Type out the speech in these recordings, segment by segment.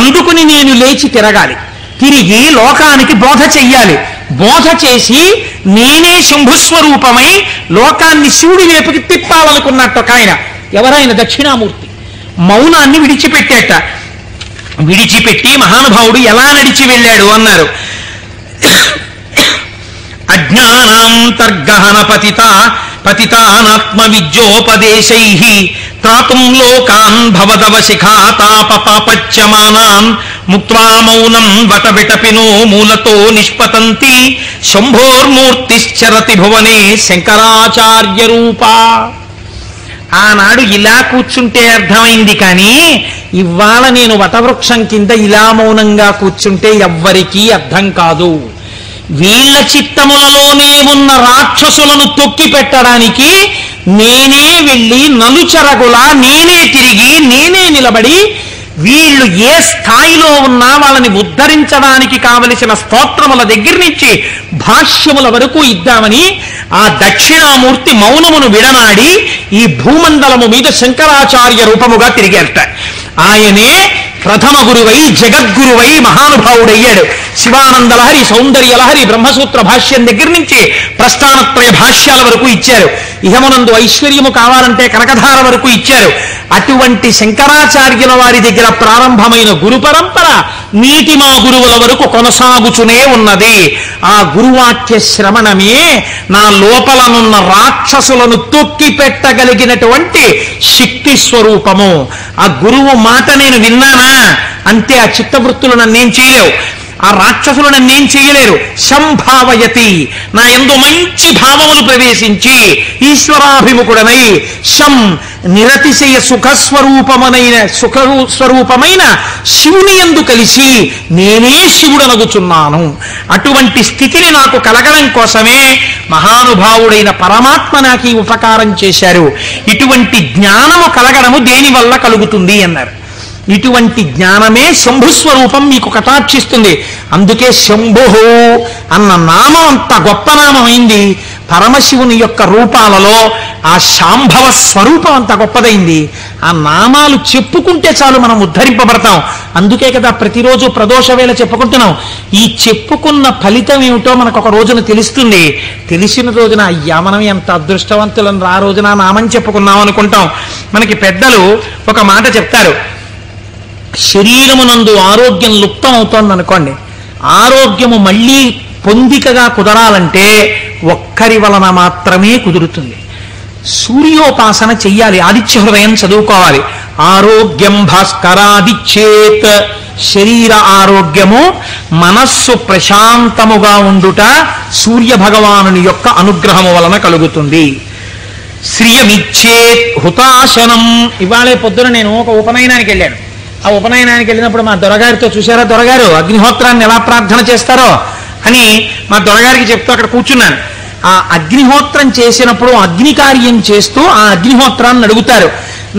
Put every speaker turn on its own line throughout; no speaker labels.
అందుకుని నేను లేచి తిరగాలి, తిరిగి లోకానికి బోధ చెయ్యాలి, బోధ చేసి నేనే శంభుస్వరూపమై లోకాన్ని శివుడి వైపుకి తిప్పాలనుకున్నట్టు ఒక ఆయన. ఎవరైన దక్షిణామూర్తి మౌనాన్ని విడిచిపెట్టేట. విడిచిపెట్టి మహానుభావుడు ఎలా నడిచి వెళ్ళాడు అన్నారు. అజ్ఞానాంతర్గహన పతితానాత్మ విద్యోపదేశై త్రాతుం లోకాన్ భవదవ శిఖాతాపపాపచ్యమానాన్ ముక్త్వా మౌనం వటవిటపినో మూలతో నిష్పతంతి శంభోర్మూర్తిశ్చరతి భువనే శంకరాచార్య రూపా. ఆనాడు ఇలా కూర్చుంటే అర్థమైంది, కానీ ఇవాళ నేను వటవృక్షం కింద ఇలా మౌనంగా కూర్చుంటే ఎవ్వరికీ అర్థం కాదు. వీళ్ళ చిత్తములలోనే ఉన్న రాక్షసులను తొక్కి పెట్టడానికి నేనే వెళ్ళి నలుచరగులా నేనే తిరిగి నేనే నిలబడి వీళ్ళు ఏ స్థాయిలో ఉన్నా వాళ్ళని ఉద్ధరించడానికి కావలసిన స్తోత్రముల దగ్గర నుంచి భాష్యముల వరకు ఇద్దామని ఆ దక్షిణామూర్తి మౌనమును విడనాడి ఈ భూమండలము మీద శంకరాచార్య రూపముగా తిరిగారట. ఆయనే ప్రథమ గురువై జగద్గురువై మహానుభావుడయ్యాడు. శివానందలహరి, సౌందర్యలహరి, బ్రహ్మసూత్ర భాష్యం దగ్గర నుంచి ప్రస్థానత్రయ భాష్యాల వరకు ఇచ్చారు. ఇహమునందు ఐశ్వర్యము కావాలంటే కనకధార వరకు ఇచ్చారు. అటువంటి శంకరాచార్యుల వారి దగ్గర ప్రారంభమైన గురు పరంపర నీటి మా గురువుల వరకు కొనసాగుచునే ఉన్నది. ఆ గురువాక్య శ్రవణమే నా లోపలనున్న రాక్షసులను తొక్కి పెట్టగలిగినటువంటి శక్తి స్వరూపము. ఆ గురువు మాట నేను విన్నానా అంతే. ఆ చిత్తవృత్తులు నన్నేం చేయలేవు, ఆ రాక్షసులు నన్నేం చేయలేరు. సంభావయతి, నా యందు మంచి భావములు ప్రవేశించి ఈశ్వరాభిముఖుడనై శం నిరతిశయ సుఖస్వరూపమైన శివుని యందు కలిసి నేనే శివుడనగుచున్నాను. అటువంటి స్థితిని నాకు కలగడం కోసమే మహానుభావుడైన పరమాత్మ నాకు ఈ ఉపకారం చేశారు. ఇటువంటి జ్ఞానము కలగడము దేనివల్ల కలుగుతుంది అన్నారు. ఇటువంటి జ్ఞానమే శంభుస్వరూపం మీకు కటాక్షిస్తుంది. అందుకే శంభు అన్న నామం అంత గొప్ప నామమైంది. పరమశివుని యొక్క రూపాలలో ఆ శాంభవ స్వరూపం అంత గొప్పదైంది. ఆ నామాలు చెప్పుకుంటే చాలు మనం ఉద్ధరింపబడతాం. అందుకే కదా ప్రతిరోజు ప్రదోష వేళ చెప్పుకుంటున్నాం. ఈ చెప్పుకున్న ఫలితం ఏమిటో మనకు ఒక రోజున తెలుస్తుంది. తెలిసిన రోజున అయ్యా మనం ఎంత అదృష్టవంతులను ఆ రోజున నామం చెప్పుకున్నాం అనుకుంటాం. మనకి పెద్దలు ఒక మాట చెప్తారు, శరీరమునందు ఆరోగ్యం లుప్తం అవుతోంది అనుకోండి, ఆరోగ్యము మళ్ళీ పొందికగా కుదరాలంటే ఒక్కరి వలన మాత్రమే కుదురుతుంది. సూర్యోపాసన చెయ్యాలి, ఆదిత్య హృదయం చదువుకోవాలి. ఆరోగ్యం భాస్కరాదిచ్చేత్, శరీర ఆరోగ్యము మనస్సు ప్రశాంతముగా ఉండుట సూర్య భగవానుని యొక్క అనుగ్రహము వలన కలుగుతుంది. శ్రియమిచ్చేత్ హుతాశనం. ఇవాళే పొద్దున నేను ఒక ఉపనయనానికి వెళ్ళాను. ఆ ఉపనయనానికి వెళ్ళినప్పుడు మా దొరగారితో, చూసారా దొరగారు అగ్నిహోత్రాన్ని ఎలా ప్రార్థన చేస్తారో అని మా దొరగారికి చెప్తూ అక్కడ కూర్చున్నాను. ఆ అగ్నిహోత్రం చేసినప్పుడు అగ్ని కార్యం చేస్తూ ఆ అగ్నిహోత్రాన్ని అడుగుతారు,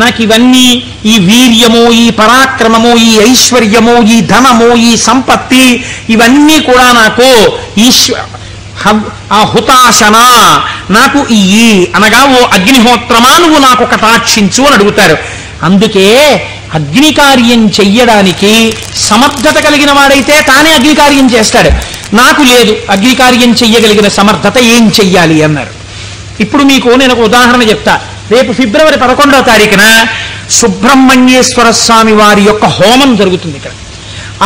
నాకు ఇవన్నీ, ఈ వీర్యము, ఈ పరాక్రమము, ఈ ఐశ్వర్యము, ఈ ధనము, ఈ సంపత్తి, ఇవన్నీ కూడా నాకు ఆ హుతాశన నాకు ఇయ్యి అనగా ఓ అగ్నిహోత్రమా నువ్వు నాకు కటాక్షించు అని అడుగుతారు. అందుకే అగ్ని కార్యం చెయ్యడానికి సమర్థత కలిగిన వాడైతే తానే అగ్ని కార్యం చేస్తాడు. నాకు లేదు అగ్ని కార్యం చెయ్యగలిగిన సమర్థత, ఏం చెయ్యాలి అన్నారు. ఇప్పుడు మీకు నేను ఒక ఉదాహరణ చెప్తా. రేపు ఫిబ్రవరి 11వ తారీఖున సుబ్రహ్మణ్యేశ్వర స్వామి వారి యొక్క హోమం జరుగుతుంది ఇక్కడ.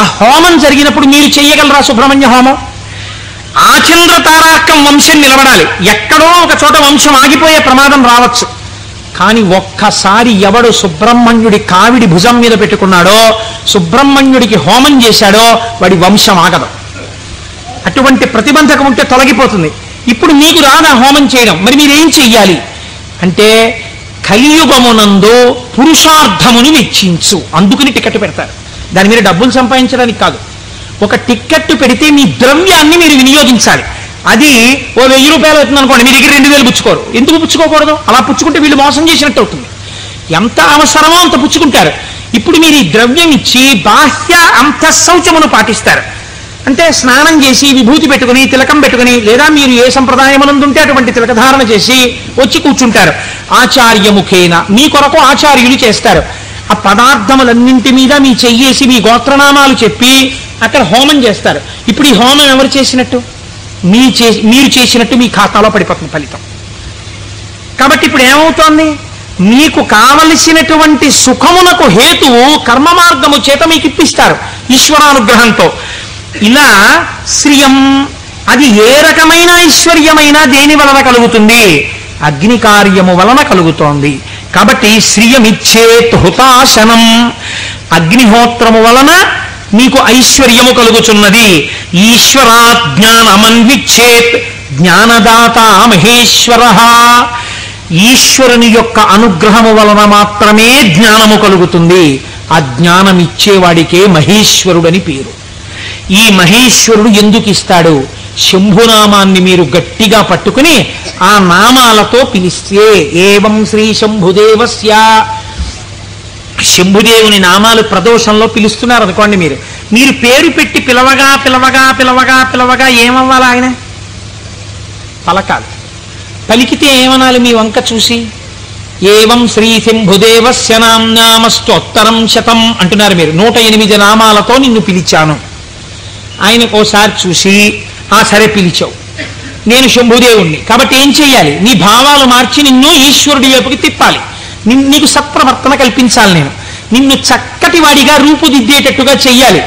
ఆ హోమం జరిగినప్పుడు మీరు చెయ్యగలరా సుబ్రహ్మణ్య హోమం? ఆచంద్ర తారార్కం వంశం నిలబడాలి. ఎక్కడో ఒక చోట వంశం ఆగిపోయే ప్రమాదం రావచ్చు. కానీ ఒక్కసారి ఎవడు సుబ్రహ్మణ్యుడి కావిడి భుజం మీద పెట్టుకున్నాడో, సుబ్రహ్మణ్యుడికి హోమం చేశాడో వాడి వంశం ఆగదు. అటువంటి ప్రతిబంధకం ఉంటే తొలగిపోతుంది. ఇప్పుడు మీకు రాదా హోమం చేయడం, మరి మీరేం చెయ్యాలి అంటే కలియుగమునందు పురుషార్థముని వెచ్చించు. అందుకని టికెట్ పెడతారు. దాని మీద డబ్బులు సంపాదించడానికి కాదు. ఒక టికెట్ పెడితే మీ ద్రవ్యాన్ని మీరు వినియోగించాలి. అది ఓ 1000 రూపాయలు అవుతుంది అనుకోండి, మీ దగ్గర 2000 పుచ్చుకోరు. ఎందుకు పుచ్చుకోకూడదు? అలా పుచ్చుకుంటే వీళ్ళు మోసం చేసినట్టు అవుతుంది. ఎంత అవసరమో అంత పుచ్చుకుంటారు. ఇప్పుడు మీరు ఈ ద్రవ్యం ఇచ్చి బాహ్య అంతఃశౌచమును పాటిస్తారు. అంటే స్నానం చేసి విభూతి పెట్టుకుని తిలకం పెట్టుకుని, లేదా మీరు ఏ సంప్రదాయమునందుంటే అటువంటి తిలకధారణ చేసి వచ్చి కూర్చుంటారు. ఆచార్యముఖేన మీ కొరకు ఆచార్యులు చేస్తారు. ఆ పదార్థములన్నింటి మీద మీ చెయ్యేసి మీ గోత్రనామాలు చెప్పి అక్కడ హోమం చేస్తారు. ఇప్పుడు ఈ హోమం ఎవరు చేసినట్టు? మీరు చేసినట్టు మీ ఖాతాలో పడిపోతుంది ఫలితం. కాబట్టి ఇప్పుడు ఏమవుతోంది? మీకు కావలసినటువంటి సుఖమునకు హేతువు కర్మ మార్గము చేత మీకు ఇప్పిస్తారు ఈశ్వరానుగ్రహంతో. ఇలా శ్రియం, అది ఏ రకమైన ఐశ్వర్యమైనా దేని వలన కలుగుతుంది? అగ్ని కార్యము వలన కలుగుతోంది. కాబట్టి శ్రియమిచ్చేత్ హుతాశనం, అగ్నిహోత్రము వలన మీకు ఐశ్వర్యము కలుగుచున్నది. ఈశ్వరాత్ జ్ఞానమన్విచ్చేత్ జ్ఞానదాత మహేశ్వర, ఈశ్వరుని యొక్క అనుగ్రహము వలన మాత్రమే జ్ఞానము కలుగుతుంది. ఆ జ్ఞానం ఇచ్చేవాడికే మహేశ్వరుడని పేరు. ఈ మహేశ్వరుడు ఎందుకు ఇస్తాడు? శంభునామాన్ని మీరు గట్టిగా పట్టుకుని ఆ నామాలతో పిలిస్తే, ఏవం శ్రీ శంభుదేవస్య, శంభుదేవుని నామాలు ప్రదోషంలో పిలుస్తున్నారు అనుకోండి, మీరు పేరు పెట్టి పిలవగా పిలవగా పిలవగా పిలవగా ఏమవ్వాలి? ఆయన పలకాలి. పలికితే ఏమనాలి? మీ వంక చూసి ఏవం శ్రీ శంభుదేవస్య నామ్నామస్తోత్తరం శతం అంటున్నారు మీరు. 108 నామాలతో నిన్ను పిలిచాను. ఆయనకు ఓసారి చూసి, ఆ సరే పిలిచావు, నేను శంభుదేవుణ్ణి కాబట్టి ఏం చెయ్యాలి? నీ భావాలు మార్చి నిన్ను ఈశ్వరుడి వైపుకి తిప్పాలి. నీకు సత్ప్రవర్తన కల్పించాలి. నిన్ను చక్కటి వాడిగా రూపుదిద్దేటట్టుగా చెయ్యాలి.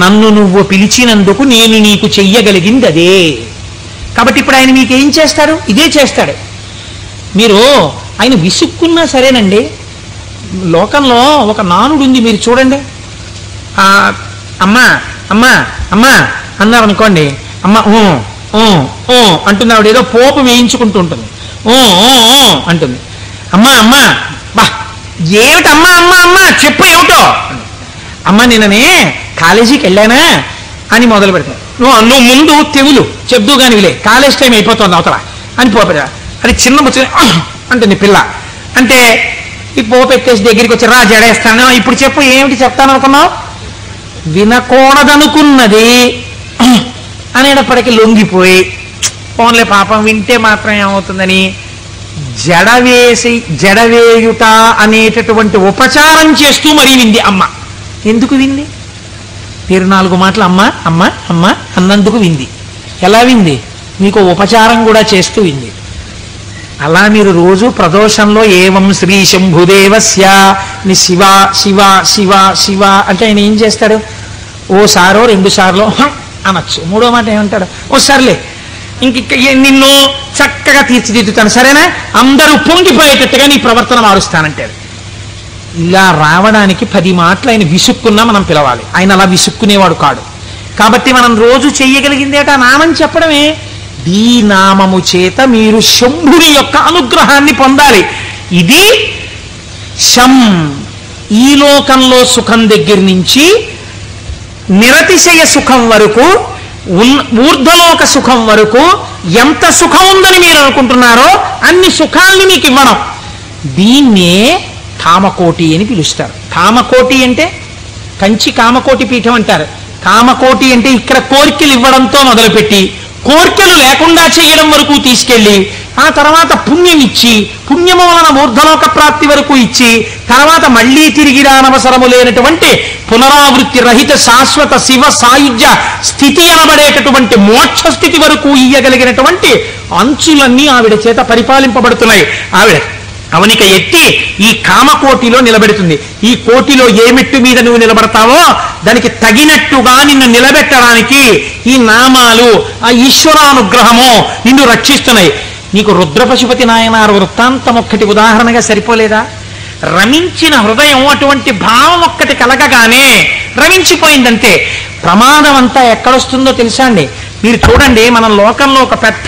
నన్ను నువ్వు పిలిచినందుకు నేను నీకు చెయ్యగలిగింది అదే. కాబట్టి ఇప్పుడు ఆయన మీకేం చేస్తాడు? ఇదే చేస్తాడు. మీరు ఆయన విసుక్కున్నా సరేనండి, లోకంలో ఒక నానుడు ఉంది, మీరు చూడండి. అమ్మా అమ్మా అమ్మా అన్నారు అనుకోండి, అమ్మ అంటున్నాడు, ఏదో పోపు వేయించుకుంటూ ఉంటుంది, అంటుంది. అమ్మా అమ్మా, బా ఏమిటమ్మా అమ్మా అమ్మా చెప్పు ఏమిటో. అమ్మ నిన్ననే కాలేజీకి వెళ్ళానా అని మొదలు పెడతాను. నువ్వు ముందు తెవులు చెప్దు కానీ విలే, కాలేజ్ టైం అయిపోతుంది అవతల అని పోపెట్టా. అది చిన్న ముచ్చ అంటుంది పిల్ల. అంటే ఈ పోపెట్టేసి దగ్గరికి వచ్చి, రా జడేస్తాను, ఇప్పుడు చెప్పు ఏమిటి చెప్తాను అనుకున్నావు? వినకూడదనుకున్నది అనేటప్పటికీ లొంగిపోయి, ఫోన్లే పాపం వింటే మాత్రం ఏమవుతుందని జడవేయుట అనేటటువంటి ఉపచారం చేస్తూ మరీ వింది అమ్మ. ఎందుకు వింది? 4 మాటలు అమ్మ అమ్మ అమ్మ అన్నందుకు వింది. ఎలా వింది? మీకు ఉపచారం కూడా చేస్తూ వింది. అలా మీరు రోజు ప్రదోషంలో ఏవం శ్రీ శంభుదేవస్య ని శివ శివ శివ శివ అంటే ఆయన ఏం చేస్తాడు? ఓసారో 2 సార్లు అనొచ్చు, 3వ మాట ఏమంటాడు? ఓ సర్లే ఇంక నిన్ను చక్కగా తీర్చిదిద్దుతాను, సరేనా, అందరూ పొంగిపోయేటట్టుగా నీ ప్రవర్తన మారుస్తానంటాడు. ఇలా రావడానికి 10 మాటలు ఆయన విసుక్కున్నా మనం పిలవాలి. ఆయన అలా విసుక్కునేవాడు కాడు. కాబట్టి మనం రోజు చెయ్యగలిగిందేట నామం చెప్పడమే. ఈ నామము చేత మీరు శంభుని యొక్క అనుగ్రహాన్ని పొందాలి. ఇది శం, ఈ లోకంలో సుఖం దగ్గర నుంచి నిరతిశయ సుఖం వరకు, ఊర్ధ్వలోక సుఖం వరకు ఎంత సుఖం ఉందని మీరు అనుకుంటున్నారో అన్ని సుఖాల్ని మీకు ఇవ్వడం. దీన్నే కామకోటి అని పిలుస్తారు. కామకోటి అంటే కంచి కామకోటి పీఠం అంటారు. కామకోటి అంటే ఇక్కడ కోరికలు ఇవ్వడంతో మొదలుపెట్టి కోరికలు లేకుండా చేయడం వరకు తీసుకెళ్ళి, ఆ తర్వాత పుణ్యం ఇచ్చి, పుణ్యము వలన ఊర్ధ్వలోక ప్రాప్తి వరకు ఇచ్చి, తర్వాత మళ్లీ తిరిగి రానవసరము లేనటువంటి పునరావృత్తి రహిత శాశ్వత శివ సాయుధ్య స్థితి అనబడేటటువంటి మోక్ష స్థితి వరకు ఇయ్యగలిగినటువంటి అంచులన్నీ ఆవిడ చేత పరిపాలింపబడుతున్నాయి. ఆవిడ అవనిక ఎత్తి ఈ కామకోటిలో నిలబెడుతుంది. ఈ కోటిలో ఏ మెట్టు మీద నువ్వు నిలబడతావో దానికి తగినట్టుగా నిన్ను నిలబెట్టడానికి ఈ నామాలు, ఆ ఈశ్వరానుగ్రహము నిన్ను రక్షిస్తున్నాయి. నీకు రుద్రపశుపతి నాయనారు వృత్తాంతం ఒక్కటి ఉదాహరణగా సరిపోలేదా? రమించిన హృదయం అటువంటి భావం ఒక్కటి కలగగానే రమించిపోయిందంతే. ప్రమాదం అంతా ఎక్కడొస్తుందో తెలుసా అండి? మీరు చూడండి, మన లోకంలో ఒక పెద్ద